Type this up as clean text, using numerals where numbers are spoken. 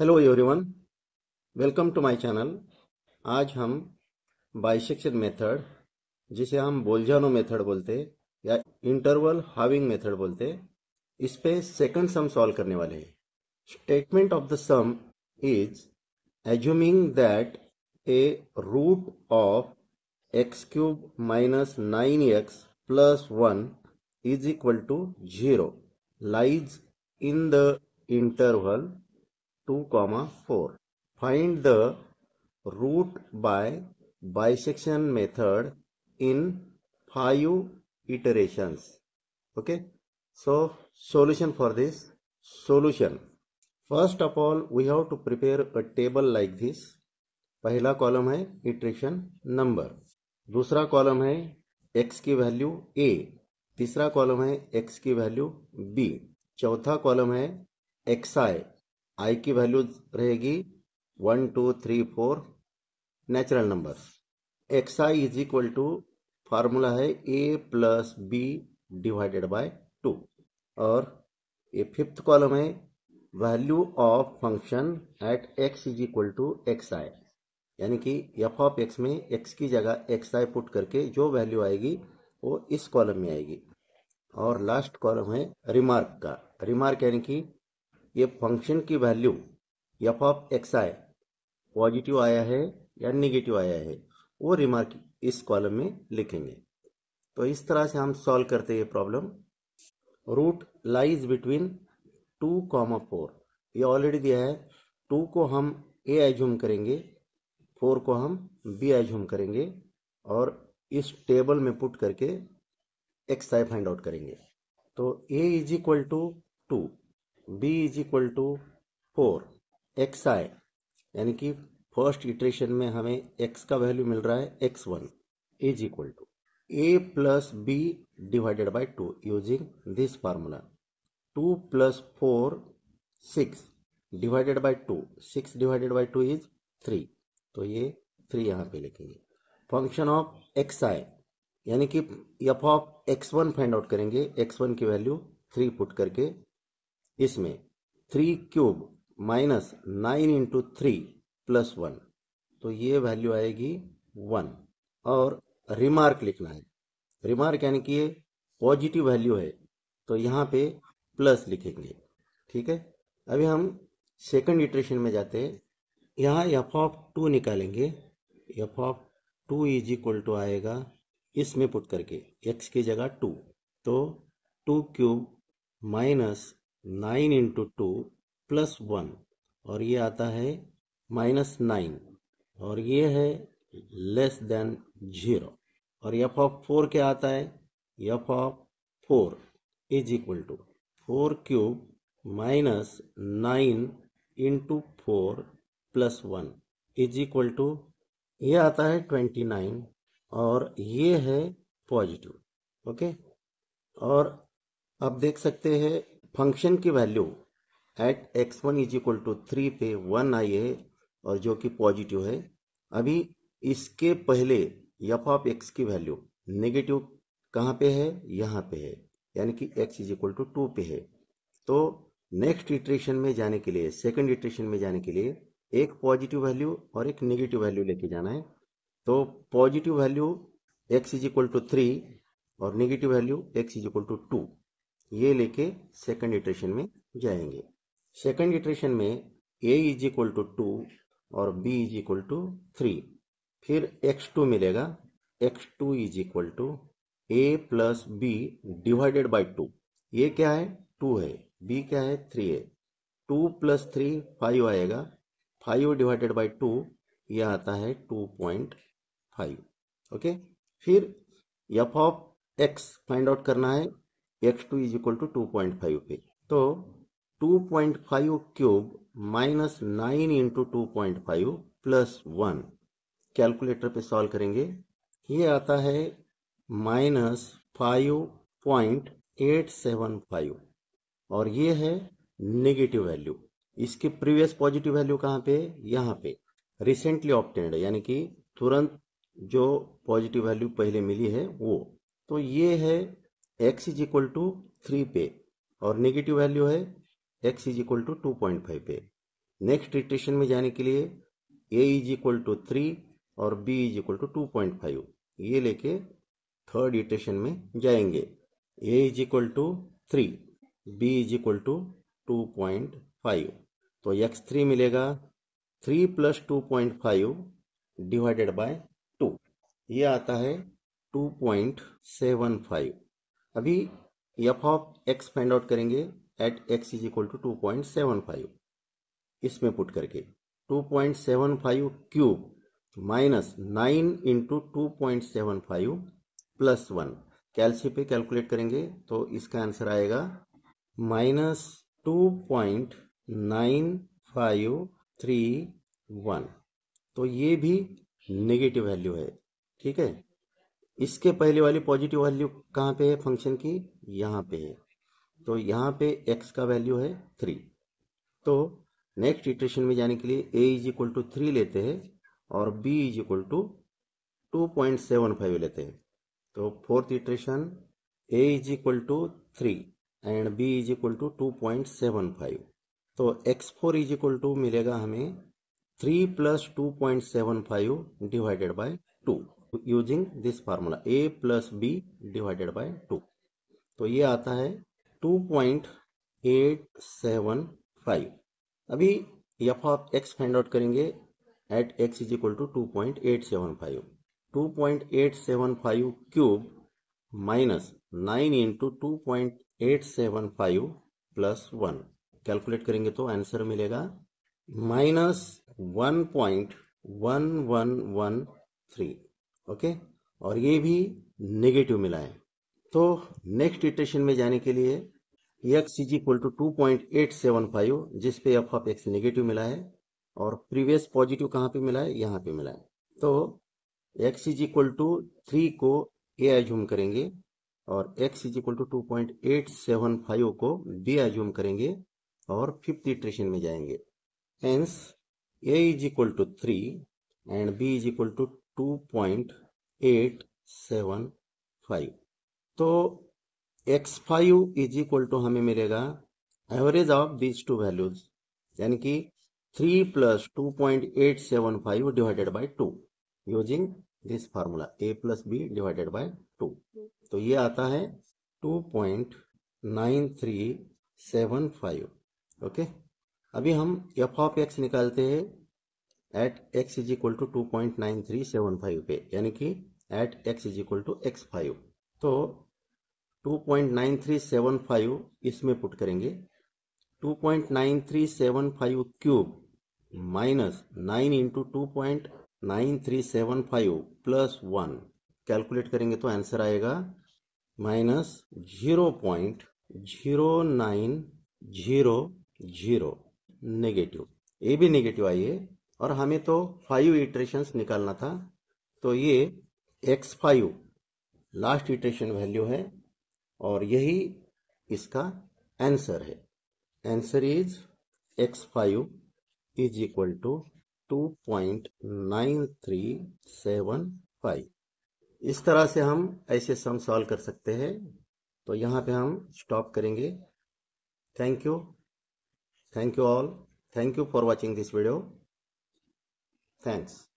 Hello everyone, welcome to my channel. आज हम bisection method, जिसे हम बोल्जानो मेथड बोलते या इंटरवल हाविंग मेथड बोलते, इस पे सेकंड सम सॉल्व करने वाले हैं। Statement of the sum is assuming that a root of x cube minus 9x plus 1 is equal to 0 lies in the interval 2, 4. Find the root by bisection method in 5 iterations. Okay. So solution for this. Solution. First of all, we have to prepare a table like this. पहला column है iteration number, दूसरा column है x की value a, तीसरा column है x की value b, चौथा column है xi, i की वैल्यू रहेगी 1 2 3 4 natural number. xi is equal to formula है a plus b divided by 2, और ये फिफ्थ कॉलम है value of function at x is equal to xi, यानी कि एफ ऑफ एक्स में x की जगह xi पुट करके जो वैल्यू आएगी वो इस कॉलम में आएगी। और लास्ट कॉलम है रिमार्क का। रिमार्क यानी कि ये फंक्शन की value F of xi positive आया है या नेगेटिव आया है, वो रिमार्क इस कॉलम में लिखेंगे। तो इस तरह से हम सॉल्व करते हैं ये प्रॉब्लम। रूट लाइज बिटवीन 2, 4, ये ऑलरेडी दिया है। 2 को हम a एज्यूम करेंगे, 4 को हम b एज्यूम करेंगे, और इस टेबल में पुट करके xi फाइंड आउट करेंगे। तो a is equal to 2, b is equal to 4, xi यानी कि फर्स्ट इटरेशन में हमें x का वैल्यू मिल रहा है x1 is equal to a plus b divided by 2 using this formula. 2 plus 4 6 divided by 2, 6 divided by 2 is 3, तो ये 3 यहाँ पे लिखेंगे। फंक्शन ऑफ xi यानी कि f of x1 find out करेंगे। x1 की वैल्यू 3 पुट करके इसमें 3 क्यूब माइनस 9 इंटू 3 प्लस 1, तो ये वैल्यू आएगी 1। और रिमार्क लिखना है। रिमार्क यानी कि ये पॉजिटिव वैल्यू है, तो यहाँ पे प्लस लिखेंगे। ठीक है, अभी हम सेकंड इटरेशन में जाते हैं। यहाँ एफ ऑफ 2 निकालेंगे। F of 2 is equal to आएगा इसमें पुट करके x की जगह 2, तो 2 क्यूब माइनस 9 इंटू 2 प्लस 1, और ये आता है माइनस 9, और ये है लेस देन 0। और एफ ऑफ 4 क्या आता है? F of 4 is equal to 4 cube minus 9 into 4 plus 1 is equal to ये आता है 29, और ये है पॉजिटिव। ओके, और अब देख सकते हैं फंक्शन की value at x1 is equal to 3 पे 1 आई है, और जो कि पॉजिटिव है। अभी इसके पहले एफ ऑफ एक्स की वैल्यू नेगेटिव कहाँ पे है? यहाँ पे है, यानी कि x इज इक्वल टू 2 पे है। तो नेक्स्ट इटरेशन में जाने के लिए, सेकंड इटरेशन में जाने के लिए एक पॉजिटिव वैल्यू और एक नेगेटिव वैल्यू लेके जाना है। तो positive value x is equal to 3 और negative value x is equal to 2, ये लेके सेकंड इटरेशन में जाएंगे। सेकंड इटरेशन में a इज इक्वल टू 2 और b इज इक्वल टू 3, फिर x2 मिलेगा। x2 is equal to a plus b divided by 2। ये क्या है? 2 है। b क्या है? 3 है। 2 प्लस 3 5 आएगा। 5 डिवाइडेड बाय 2 ये आता है 2.5। ओके, फिर F of X find out करना है x2 इज इक्वल टू 2.5 पे। तो 2.5 cube minus 9 into 2.5 plus 1, calculator पे सॉल्व करेंगे। ये आता है माइनस 5.875, और ये है नेगेटिव वैल्यू। इसके प्रीवियस पॉजिटिव वैल्यू कहाँ पे? यहाँ पे रिसेंटली ऑब्टेन्ड, यानी कि तुरंत जो पॉजिटिव वैल्यू पहले मिली है वो। तो ये है x इज इक्वल टू 3 पे, और नेगेटिव वैल्यू है x इज इक्वल टू 2.5 पे। नेक्स्ट इटरेशन में जाने के लिए a इज इक्वल टू 3 और b इज इक्वल टू 2.5 ये लेके थर्ड इटरेशन में जाएंगे। a is equal to 3, b is equal to 2.5, तो x3 मिलेगा 3 प्लस 2.5 डिवाइडेड बाय 2, ये आता है 2.75। अभी F of X find out करेंगे at x is equal to 2.75, इसमें पुट करके 2.75 क्यूब माइनस 9 इंटू 2.75 प्लस 1, कैलसी पे कैलकुलेट करेंगे तो इसका आंसर आएगा माइनस 2.9531। तो ये भी नेगेटिव वैल्यू है, ठीक है। इसके पहले वाली पॉजिटिव वैल्यू कहाँ पे है फंक्शन की, यहाँ पे है, तो यहाँ पे x का वैल्यू है 3। तो नेक्स्ट इटरेशन में जाने के लिए a इज इक्वल टू 3 लेते हैं और b इज इक्वल टू 2.75 लेते हैं। तो fourth iteration a is equal to 3 and b is equal to 2.75, तो x4 इज इक्वल टू मिलेगा हमें 3 plus 2.75 divided by 2 using this formula a plus b divided by 2, तो ये आता है 2.875। अभी F of X find out करेंगे at x is equal to 2.875, 2.875 cube minus 9 into 2.875 plus 1, calculate करेंगे तो आंसर मिलेगा माइनस 1.1113, ओके, और ये भी नेगेटिव मिला है। तो नेक्स्ट इटरेशन में जाने के लिए x इज इक्वल टू 2.875 जिस पे एफ ऑफ एक्स नेगेटिव मिला है और प्रीवियस पॉजिटिव कहाँ पे मिला है, यहाँ पे मिला है। तो x इज इक्वल टू 3 को a एज्यूम करेंगे और x इज इक्वल टू 2.875 को b एज्यूम करेंगे और फिफ्थ इटरेशन में जाएंगे। Hence a is equal to 3 and b is equal to 2.875। तो x5 इज इक्वल टू हमें मिलेगा average of these two values, यानी कि 3 plus 2.875 divided by 2 using this formula a plus b divided by 2, तो ये आता है 2.9375, ओके। अभी हम एफ ऑफ एक्स निकालते हैं at x is equal to 2.9375 पे, यानी कि at x is equal to x5, तो 2.9375 इसमें पुट करेंगे, 2.9375 cube minus 9 into 2.9375 plus 1, calculate करेंगे तो आंसर आएगा माइनस 0.0900, नेगेटिव, ये भी नेगेटिव आई है और हमें तो 5 इटरेशंस निकालना था, तो ये x5 लास्ट इटरेशन वैल्यू है और यही इसका आंसर है। Answer is x5 is equal to 2.9375। इस तरह से हम ऐसे सम सॉल्व कर सकते हैं। तो यहाँ पे हम स्टॉप करेंगे। Thank you all, thank you for watching this video, thanks.